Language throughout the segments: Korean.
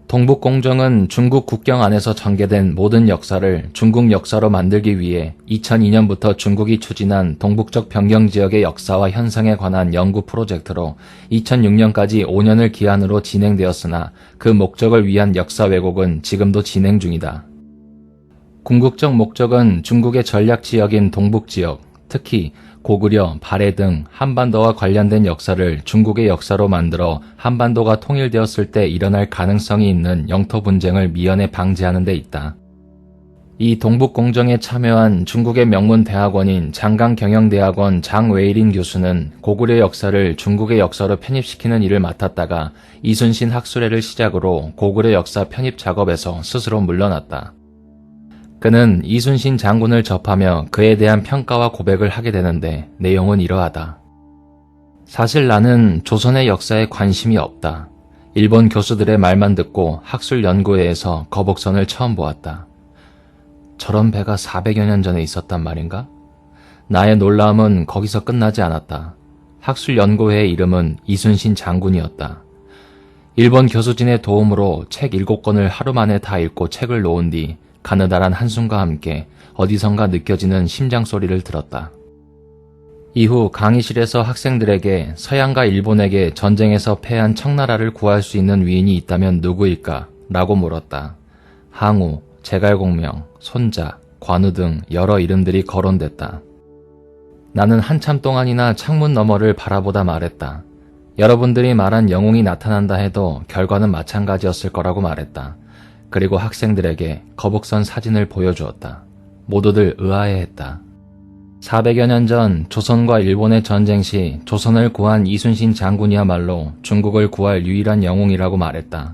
동북공정은 중국 국경 안에서 전개된 모든 역사를 중국 역사로 만들기 위해 2002년부터 중국이 추진한 동북적 변경지역의 역사와 현상에 관한 연구 프로젝트로 2006년까지 5년을 기한으로 진행되었으나 그 목적을 위한 역사 왜곡은 지금도 진행 중이다. 궁극적 목적은 중국의 전략 지역인 동북지역, 특히 고구려, 발해 등 한반도와 관련된 역사를 중국의 역사로 만들어 한반도가 통일되었을 때 일어날 가능성이 있는 영토 분쟁을 미연에 방지하는 데 있다. 이 동북공정에 참여한 중국의 명문 대학원인 장강경영대학원 장웨이린 교수는 고구려 역사를 중국의 역사로 편입시키는 일을 맡았다가 이순신 학술회를 시작으로 고구려 역사 편입 작업에서 스스로 물러났다. 그는 이순신 장군을 접하며 그에 대한 평가와 고백을 하게 되는데 내용은 이러하다. 사실 나는 조선의 역사에 관심이 없다. 일본 교수들의 말만 듣고 학술 연구회에서 거북선을 처음 보았다. 저런 배가 400여 년 전에 있었단 말인가? 나의 놀라움은 거기서 끝나지 않았다. 학술 연구회의 이름은 이순신 장군이었다. 일본 교수진의 도움으로 책 7권을 하루 만에 다 읽고 책을 놓은 뒤 가느다란 한숨과 함께 어디선가 느껴지는 심장 소리를 들었다. 이후 강의실에서 학생들에게 서양과 일본에게 전쟁에서 패한 청나라를 구할 수 있는 위인이 있다면 누구일까? 라고 물었다. 항우, 제갈공명, 손자, 관우 등 여러 이름들이 거론됐다. 나는 한참 동안이나 창문 너머를 바라보다 말했다. 여러분들이 말한 영웅이 나타난다 해도 결과는 마찬가지였을 거라고 말했다. 그리고 학생들에게 거북선 사진을 보여주었다. 모두들 의아해했다. 400여 년 전 조선과 일본의 전쟁 시 조선을 구한 이순신 장군이야말로 중국을 구할 유일한 영웅이라고 말했다.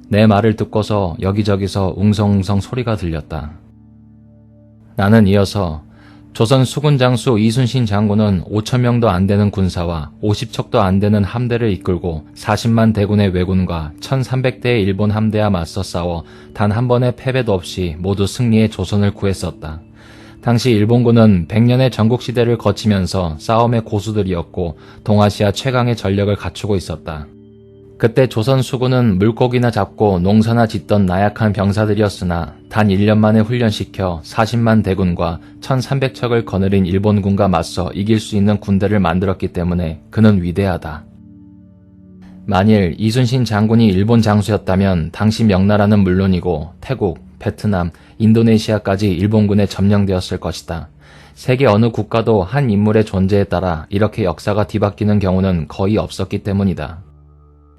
내 말을 듣고서 여기저기서 웅성웅성 소리가 들렸다. 나는 이어서 조선 수군 장수 이순신 장군은 5,000명도 안 되는 군사와 50척도 안 되는 함대를 이끌고 40만 대군의 왜군과 1,300대의 일본 함대와 맞서 싸워 단 한 번의 패배도 없이 모두 승리해 조선을 구했었다. 당시 일본군은 100년의 전국시대를 거치면서 싸움의 고수들이었고 동아시아 최강의 전력을 갖추고 있었다. 그때 조선 수군은 물고기나 잡고 농사나 짓던 나약한 병사들이었으나 단 1년 만에 훈련시켜 40만 대군과 1,300척을 거느린 일본군과 맞서 이길 수 있는 군대를 만들었기 때문에 그는 위대하다. 만일 이순신 장군이 일본 장수였다면 당시 명나라는 물론이고 태국, 베트남, 인도네시아까지 일본군에 점령되었을 것이다. 세계 어느 국가도 한 인물의 존재에 따라 이렇게 역사가 뒤바뀌는 경우는 거의 없었기 때문이다.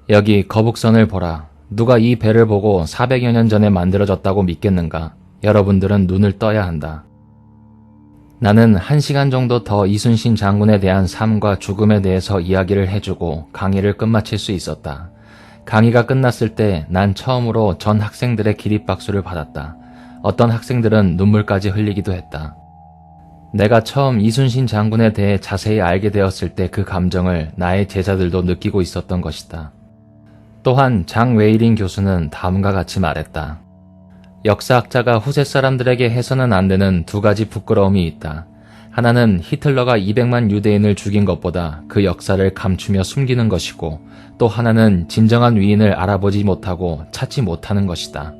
여기 거북선을 보라. 누가 이 배를 보고 400여 년 전에 만들어졌다고 믿겠는가? 여러분들은 눈을 떠야 한다. 나는 1시간 정도 더 이순신 장군에 대한 삶과 죽음에 대해서 이야기를 해주고 강의를 끝마칠 수 있었다. 강의가 끝났을 때 난 처음으로 전 학생들의 기립박수를 받았다. 어떤 학생들은 눈물까지 흘리기도 했다. 내가 처음 이순신 장군에 대해 자세히 알게 되었을 때 그 감정을 나의 제자들도 느끼고 있었던 것이다. 또한 장웨이린 교수는 다음과 같이 말했다. 역사학자가 후세 사람들에게 해서는 안 되는 두 가지 부끄러움이 있다. 하나는 히틀러가 200만 유대인을 죽인 것보다 그 역사를 감추며 숨기는 것이고 또 하나는 진정한 위인을 알아보지 못하고 찾지 못하는 것이다.